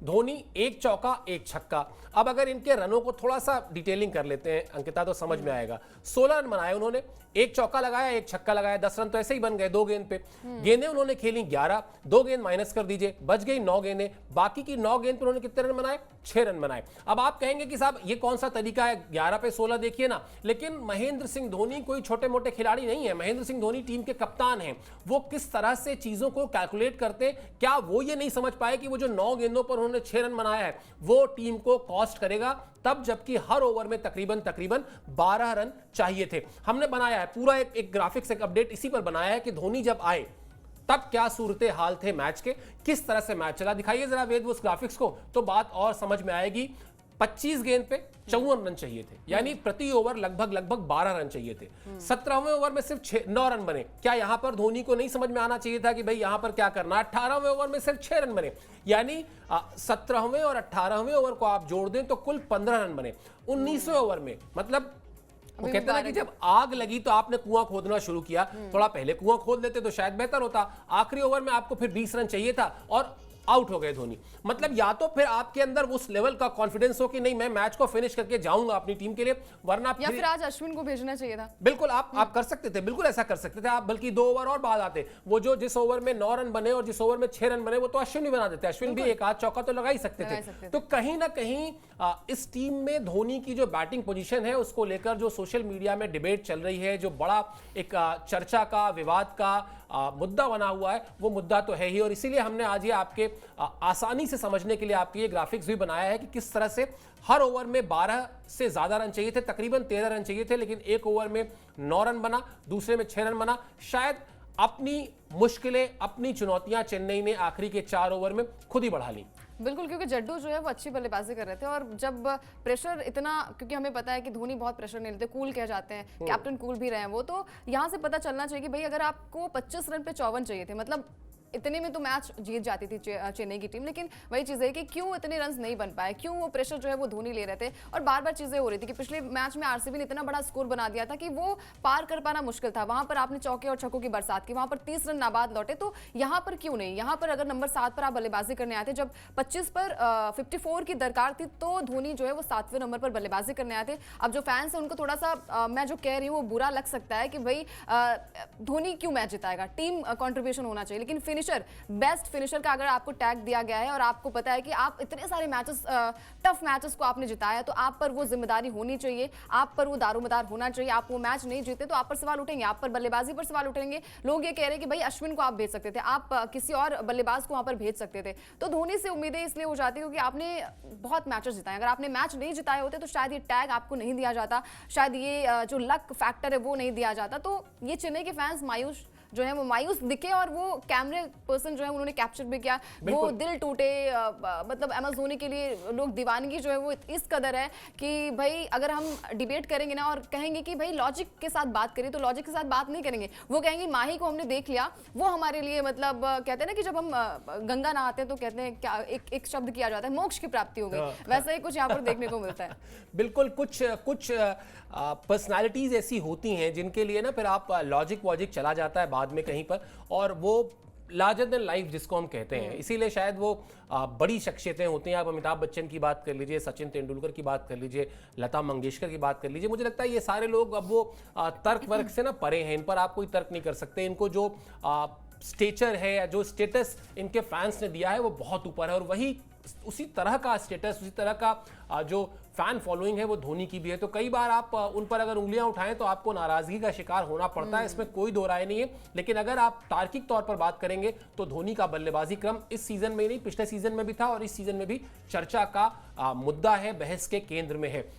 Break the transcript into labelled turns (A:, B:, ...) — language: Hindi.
A: धोनी एक चौका एक छक्का। अब अगर इनके रनों को थोड़ा सा डिटेलिंग कर लेते हैं अंकिता तो समझ में आएगा। 16 रन बनाए उन्होंने, एक चौका लगाया एक छक्का लगाया, 10 रन तो ऐसे ही बन गए 2 गेंद पे। गेंदें उन्होंने खेली 11, 2 गेंद माइनस कर दीजिए, बच गई 9 गेंदें। बाकी की 9 गेंद पे उन्होंने कितने रन बनाए? 6 रन बनाए। अब आप कहेंगे कि साहब ये कौन सा तरीका है, 11 पे 16 देखिए ना। लेकिन महेंद्र सिंह धोनी कोई छोटे मोटे खिलाड़ी नहीं है। महेंद्र सिंह धोनी टीम के कप्तान हैं। वो किस तरह से चीजों को कैलकुलेट करते हैं, क्या वो ये नहीं समझ पाए कि वो जो 9 गेंदों पर उन्होंने 6 रन बनाया है वो टीम को कॉस्ट करेगा? तब जबकि हर ओवर में तकरीबन 12 रन चाहिए थे। हमने बनाया है पूरा एक ग्राफिक्स, एक अपडेट इसी पर बनाया है कि धोनी जब आए तब क्या सूरत हाल थे मैच के, किस तरह से मैच चला। दिखाइए जरा वेद उस ग्राफिक्स को, तो बात और समझ में आएगी। 25 गेंद पे 54 रन चाहिए थे, यानी प्रति ओवर लगभग 12 रन चाहिए थे। 17वें ओवर में सिर्फ 9 रन बने। क्या यहां पर धोनी को नहीं समझ में आना चाहिए था कि भाई यहां पर क्या करना है? 18वें ओवर में सिर्फ 6 रन बने, यानी 17वें और 18वें ओवर को आप जोड़ दें तो कुल 15 रन बने। 19वें ओवर में मतलब वो कहते हैं ना कि जब आग लगी तो आपने कुआं खोदना शुरू किया, थोड़ा पहले कुआं खोद लेते तो शायद बेहतर होता। आखिरी ओवर में आपको फिर 20 रन चाहिए था और आउट हो गए धोनी। मतलब या तो फिर आपके अंदर उस लेवल का कॉन्फिडेंस हो कि नहीं मैं मैच को फिनिश करके जाऊंगा अपनी टीम के लिए, वरना
B: या फिर आज अश्विन को भेजना चाहिए था।
A: बिल्कुल आप कर सकते थे, बिल्कुल ऐसा कर सकते थे आप, बल्कि 2 ओवर और बाद आते। वो जो जिस ओवर में 9 रन बने और जिस ओवर में 6 रन बने वो तो अश्विन भी बना देते। अश्विन भी एक आध चौका तो लगा ही सकते थे। तो कहीं ना कहीं इस टीम में धोनी की जो बैटिंग पोजीशन है उसको लेकर जो सोशल मीडिया में डिबेट चल रही है, जो बड़ा एक चर्चा का, विवाद का मुद्दा बना हुआ है, वो मुद्दा तो है ही। और इसीलिए हमने आज ये आपके आसानी से समझने के लिए आपके ये ग्राफिक्स भी बनाया है कि किस तरह से हर ओवर में 12 से ज्यादा रन चाहिए थे, तकरीबन 13 रन चाहिए थे, लेकिन एक ओवर में 9 रन बना, दूसरे में 6 रन बना। शायद अपनी मुश्किलें, अपनी चुनौतियां चेन्नई ने आखिरी के 4 ओवर में खुद ही बढ़ा ली।
B: बिल्कुल, क्योंकि जड्डू जो है वो अच्छी बल्लेबाजी कर रहे थे और जब प्रेशर इतना, क्योंकि हमें पता है कि धोनी बहुत प्रेशर नहीं लेते, कूल कह जाते हैं, कैप्टन कूल भी रहे हैं वो, तो यहाँ से पता चलना चाहिए कि भाई अगर आपको 25 रन पे 54 चाहिए थे, मतलब इतने में तो मैच जीत जाती थी चेन्नई की टीम। लेकिन वही चीज़ है कि क्यों इतने रन्स नहीं बन पाए, क्यों वो प्रेशर जो है वो धोनी ले रहे थे। और बार बार चीज़ें हो रही थी कि पिछले मैच में आरसीबी ने इतना बड़ा स्कोर बना दिया था कि वो पार कर पाना मुश्किल था। वहां पर आपने चौके और छक्कों की बरसात की, वहां पर 30 रन नाबाद लौटे, तो यहाँ पर क्यों नहीं? यहाँ पर अगर नंबर 7 पर आप बल्लेबाजी करने आए थे, जब 25 पर 54 की दरकार थी, तो धोनी जो है वो 7वें नंबर पर बल्लेबाजी करने आए थे। अब जो फैंस है उनको थोड़ा सा मैं जो कह रही हूँ वो बुरा लग सकता है कि भाई धोनी क्यों मैच जिताएगा, टीम कॉन्ट्रीब्यूशन होना चाहिए। लेकिन फिनिशर, बेस्ट फिनिशर का अगर आपको टैग दिया गया है और आपको पता है कि आप इतने सारे मैचेस, टफ मैचेस को आपने जिताया, तो आप पर वो जिम्मेदारी होनी चाहिए, आप पर वो दारोमदार होना चाहिए। आप वो मैच नहीं जीते तो आप पर सवाल उठेंगे, आप पर बल्लेबाजी पर सवाल उठेंगे। लोग ये कह रहे हैं कि भाई अश्विन को आप भेज सकते थे, आप किसी और बल्लेबाज को वहां पर भेज सकते थे। तो धोनी से उम्मीदें इसलिए हो जाती है क्योंकि आपने बहुत मैचेस जिताए। अगर आपने मैच नहीं जिताए होते तो शायद ये टैग आपको नहीं दिया जाता, शायद ये जो लक फैक्टर है वो नहीं दिया जाता। तो ये चेन्नई के फैंस मायूस जो है वो मायूस दिखे और वो कैमरे पर्सन जो है उन्होंने कैप्चर भी किया, वो दिल टूटे। मतलब एमएस धोनी के लिए लोग दीवानगी जो है वो इस कदर है कि भाई अगर हम डिबेट करेंगे ना और कहेंगे कि भाई लॉजिक के साथ बात करिए, तो लॉजिक के साथ बात नहीं करेंगे। वो कहेंगे माही को हमने देख लिया, वो हमारे लिए मतलब कहते हैं ना कि जब हम गंगा नहाते हैं तो कहते हैं क्या एक शब्द किया जाता है, मोक्ष की प्राप्ति हो गई, वैसा ही कुछ यहाँ पर देखने को मिलता है।
A: बिल्कुल, कुछ पर्सनालिटीज ऐसी होती हैं जिनके लिए ना फिर आप लॉजिक वॉजिक चला जाता है बाद में कहीं पर, और वो लार्जर देन लाइफ जिसको हम कहते हैं। इसीलिए शायद वो बड़ी शख्सियतें होती हैं। आप अमिताभ बच्चन की बात कर लीजिए, सचिन तेंदुलकर की बात कर लीजिए, लता मंगेशकर की बात कर लीजिए। मुझे लगता है ये सारे लोग अब वो तर्क वर्क से ना परे हैं, इन पर आप कोई तर्क नहीं कर सकते। इनको जो स्टेचर है या जो स्टेटस इनके फैंस ने दिया है वो बहुत ऊपर है, और वही उसी तरह का स्टेटस, उसी तरह का जो फैन फॉलोइंग है वो धोनी की भी है। तो कई बार आप उन पर अगर उंगलियां उठाएं तो आपको नाराजगी का शिकार होना पड़ता है, इसमें कोई दो राय नहीं है। लेकिन अगर आप तार्किक तौर पर बात करेंगे तो धोनी का बल्लेबाजी क्रम इस सीजन में ही नहीं, पिछले सीजन में भी था और इस सीजन में भी चर्चा का मुद्दा है, बहस के केंद्र में है।